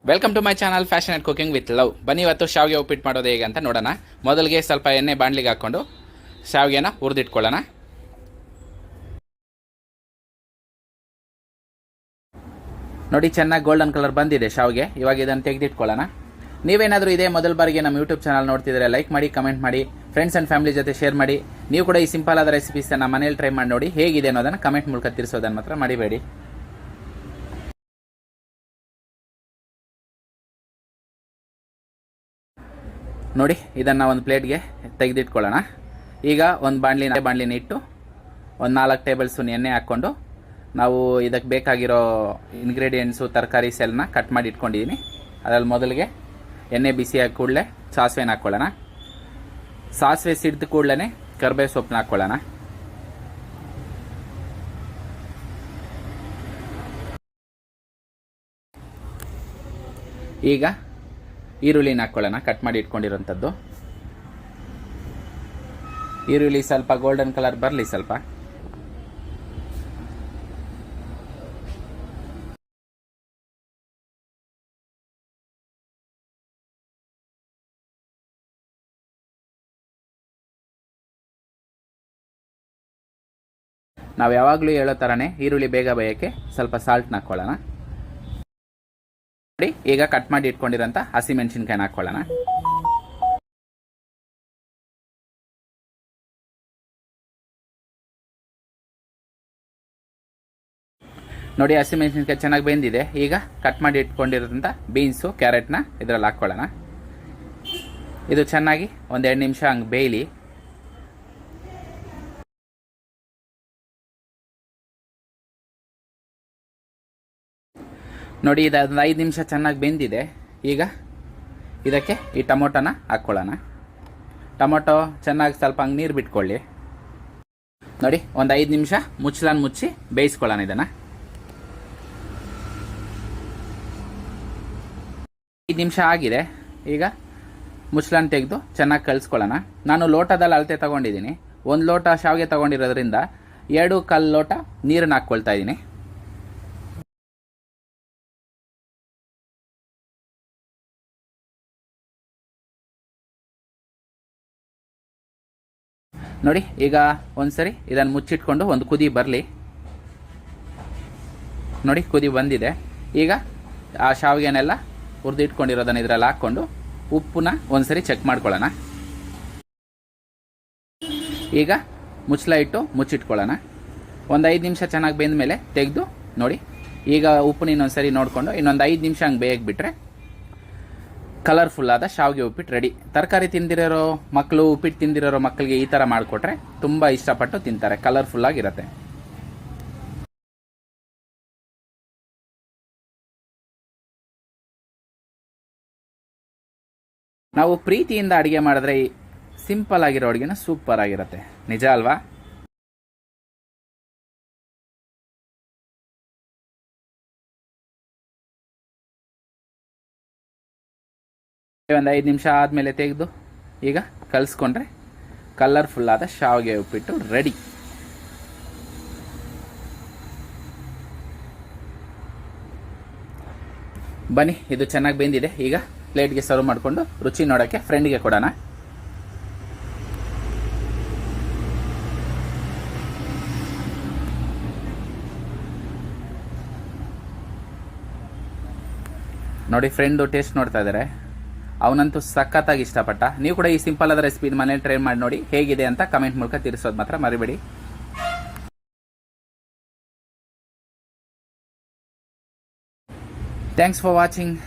Welcome to my channel fashion and cooking with love. ಬನ್ನಿ ಇವತ್ತು ಶಾವಿಗೆ ಉಪ್ಪಿಟ್ಟು ಮಾಡೋದು ಹೇಗೆ ಅಂತ ನೋಡೋಣ. ಮೊದಲಿಗೆ ಸ್ವಲ್ಪ ಎಣ್ಣೆ ಬಾಣಲಿಗೆ ಹಾಕ್ಕೊಂಡು ಶಾವಿಗೆನ ಹುರಿದಿಟ್ಕೊಳ್ಳೋಣ. ನೋಡಿ, ಚೆನ್ನಾಗಿ ಗೋಲ್ಡನ್ ಕಲರ್ ಬಂದಿದೆ ಶಾವಿಗೆ. ಇವಾಗ ಇದನ್ನು ತೆಗೆದಿಟ್ಕೊಳ್ಳೋಣ. ನೀವೇನಾದರೂ ಇದೇ ಮೊದಲ ಬಾರಿಗೆ ನಮ್ಮ ಯೂಟ್ಯೂಬ್ ಚಾನಲ್ ನೋಡ್ತಿದ್ರೆ ಲೈಕ್ ಮಾಡಿ, ಕಮೆಂಟ್ ಮಾಡಿ, ಫ್ರೆಂಡ್ಸ್ ಆ್ಯಂಡ್ ಫ್ಯಾಮಿಲಿ ಜೊತೆ ಶೇರ್ ಮಾಡಿ. ನೀವು ಕೂಡ ಈ ಸಿಂಪಲ್ ಆದ ರೆಸಿಪೀಸ್ನ ಮನೇಲಿ ಟ್ರೈ ಮಾಡಿ ನೋಡಿ, ಹೇಗಿದೆ ಅನ್ನೋದನ್ನು ಕಮೆಂಟ್ ಮೂಲಕ ತಿಳಿಸೋದನ್ನು ಮಾತ್ರ ಮರಿಬೇಡಿ. ನೋಡಿ, ಇದನ್ನು ಒಂದು ಪ್ಲೇಟ್ಗೆ ತೆಗೆದಿಟ್ಕೊಳ್ಳೋಣ. ಈಗ ಒಂದು ಬಾಣಲಿನ ಇಟ್ಟು ಒಂದು 4 ಟೇಬಲ್ ಸ್ಪೂನ್ ಎಣ್ಣೆ ಹಾಕ್ಕೊಂಡು ನಾವು ಇದಕ್ಕೆ ಬೇಕಾಗಿರೋ ಇಂಗ್ರೀಡಿಯೆಂಟ್ಸು ತರಕಾರೀಸ್ ಎಲ್ಲ ಕಟ್ ಮಾಡಿ ಇಟ್ಕೊಂಡಿದ್ದೀನಿ. ಅದರಲ್ಲಿ ಮೊದಲಿಗೆ ಎಣ್ಣೆ ಬಿಸಿ ಆಗಿ ಕೂಡಲೇ ಸಾಸಿವೆನ ಹಾಕ್ಕೊಳ್ಳೋಣ. ಸಾಸಿವೆ ಸಿಡ್ದ ಕೂಡಲೇ ಕರಿಬೇವು ಸೊಪ್ಪನ್ನ ಹಾಕ್ಕೊಳ್ಳೋಣ. ಈಗ ಈರುಳ್ಳಿನ ಹಾಕ್ಕೊಳ್ಳೋಣ, ಕಟ್ ಮಾಡಿ ಇಟ್ಕೊಂಡಿರೋಂಥದ್ದು. ಈರುಳ್ಳಿ ಸ್ವಲ್ಪ ಗೋಲ್ಡನ್ ಕಲರ್ ಬರಲಿ. ಸ್ವಲ್ಪ ನಾವು ಯಾವಾಗಲೂ ಹೇಳೋ ಥರನೇ ಈರುಳ್ಳಿ ಬೇಗ ಬೇಯಕ್ಕೆ ಸ್ವಲ್ಪ ಸಾಲ್ಟ್ನ ಹಾಕ್ಕೊಳ್ಳೋಣ. ನೋಡಿ, ಈಗ ಕಟ್ ಮಾಡಿ ಇಟ್ಕೊಂಡಿರೋಂಥ ಹಸಿಮೆಣಸಿನ್ಕಾಯಿನ ಹಾಕ್ಕೊಳ್ಳೋಣ. ನೋಡಿ, ಹಸಿಮೆಣಸಿನ್ಕಾಯಿ ಚೆನ್ನಾಗಿ ಬೆಂದಿದೆ. ಈಗ ಕಟ್ ಮಾಡಿ ಇಟ್ಕೊಂಡಿರೋಂಥ ಬೀನ್ಸು, ಕ್ಯಾರೆಟ್ನ ಇದರಲ್ಲಿ ಹಾಕ್ಕೊಳ್ಳೋಣ. ಇದು ಚೆನ್ನಾಗಿ ಒಂದು 2 ನಿಮಿಷ ಹಂಗೆ ಬೇಯಲಿ. ನೋಡಿ, ಇದೊಂದು 5 ನಿಮಿಷ ಚೆನ್ನಾಗಿ ಬೆಂದಿದೆ. ಈಗ ಇದಕ್ಕೆ ಈ ಟೊಮೊಟೊನ ಹಾಕ್ಕೊಳ್ಳೋಣ. ಟೊಮೊಟೊ ಚೆನ್ನಾಗಿ ಸ್ವಲ್ಪ ಹಂಗೆ ನೀರು ಬಿಟ್ಕೊಳ್ಳಿ. ನೋಡಿ, ಒಂದು 5 ನಿಮಿಷ ಮುಚ್ಚಳನ ಮುಚ್ಚಿ ಬೇಯಿಸ್ಕೊಳ್ಳೋಣ ಇದನ್ನು. 5 ನಿಮಿಷ ಆಗಿದೆ. ಈಗ ಮುಚ್ಚಳನ ತೆಗೆದು ಚೆನ್ನಾಗಿ ಕಲಿಸ್ಕೊಳ್ಳೋಣ. ನಾನು ಲೋಟದಲ್ಲಿ ಅಳತೆ ತೊಗೊಂಡಿದ್ದೀನಿ. 1 ಲೋಟ ಶಾವಿಗೆ ತೊಗೊಂಡಿರೋದ್ರಿಂದ 2 ಲೋಟ ನೀರನ್ನು ಹಾಕ್ಕೊಳ್ತಾ ಇದ್ದೀನಿ. ನೋಡಿ, ಈಗ ಒಂದ್ಸರಿ ಇದನ್ನು ಮುಚ್ಚಿಟ್ಕೊಂಡು ಒಂದು ಕುದಿ ಬರಲಿ. ನೋಡಿ, ಕುದಿ ಬಂದಿದೆ. ಈಗ ಆ ಶಾವಿಗೆನೆಲ್ಲ ಹುರಿದಿಟ್ಕೊಂಡಿರೋದನ್ನು ಇದರಲ್ಲಿ ಹಾಕ್ಕೊಂಡು ಉಪ್ಪನ್ನ ಒಂದ್ಸರಿ ಚೆಕ್ ಮಾಡ್ಕೊಳ್ಳೋಣ. ಈಗ ಮುಚ್ಚಳ ಇಟ್ಟು ಮುಚ್ಚಿಟ್ಕೊಳ್ಳೋಣ. ಒಂದು 5 ನಿಮಿಷ ಚೆನ್ನಾಗಿ ಬೆಂದ ಮೇಲೆ ತೆಗೆದು ನೋಡಿ, ಈಗ ಉಪ್ಪನ್ನ ಇನ್ನೊಂದ್ಸರಿ ನೋಡಿಕೊಂಡು ಇನ್ನೊಂದು 5 ನಿಮಿಷ ಹಂಗೆ ಬೇಯಕ್ಕೆ ಬಿಟ್ಟರೆ ಕಲರ್ಫುಲ್ ಆದ ಶಾವಿಗೆ ಉಪ್ಪಿಟ್ಟು ರೆಡಿ. ತರಕಾರಿ ತಿಂದಿರೋ ಮಕ್ಕಳು, ಉಪ್ಪಿಟ್ಟು ತಿಂದಿರೋ ಮಕ್ಕಳಿಗೆ ಈ ಥರ ಮಾಡಿಕೊಟ್ರೆ ತುಂಬ ಇಷ್ಟಪಟ್ಟು ತಿಂತಾರೆ. ಕಲರ್ಫುಲ್ ಆಗಿರುತ್ತೆ. ನಾವು ಪ್ರೀತಿಯಿಂದ ಅಡುಗೆ ಮಾಡಿದ್ರೆ ಸಿಂಪಲ್ ಆಗಿರೋ ಅಡುಗೆನ ಸೂಪರ್ ಆಗಿರುತ್ತೆ. ನಿಜ ಅಲ್ವಾ? ಒಂದು 5 ನಿಮಿಷ ಆದಮೇಲೆ ತೆಗೆದು ಈಗ ಕಲಿಸ್ಕೊಂಡ್ರೆ ಕಲರ್ಫುಲ್ ಆದ ಶಾವಿಗೆ ಉಪ್ಪಿಟ್ಟು ರೆಡಿ. ಬನ್ನಿ, ಇದು ಚೆನ್ನಾಗಿ ಬೆಂದಿದೆ. ಈಗ ಪ್ಲೇಟ್ಗೆ ಸರ್ವ್ ಮಾಡಿಕೊಂಡು ರುಚಿ ನೋಡೋಕ್ಕೆ ಫ್ರೆಂಡ್ಗೆ ಕೊಡೋಣ. ನೋಡಿ, ಫ್ರೆಂಡು ಟೇಸ್ಟ್ ನೋಡ್ತಾ ಇದ್ದಾರೆ. ಅವನಂತೂ ಸಖತ್ತಾಗಿ ಇಷ್ಟಪಟ್ಟ. ನೀವು ಕೂಡ ಈ ಸಿಂಪಲ್ ಆದ ರೆಸಿಪಿ ಮನೇಲಿ ಟ್ರೈ ಮಾಡಿ ನೋಡಿ, ಹೇಗಿದೆ ಅಂತ ಕಮೆಂಟ್ ಮೂಲಕ ತಿಳಿಸೋದು ಮಾತ್ರ ಮರಿಬೇಡಿ. Thanks for watching.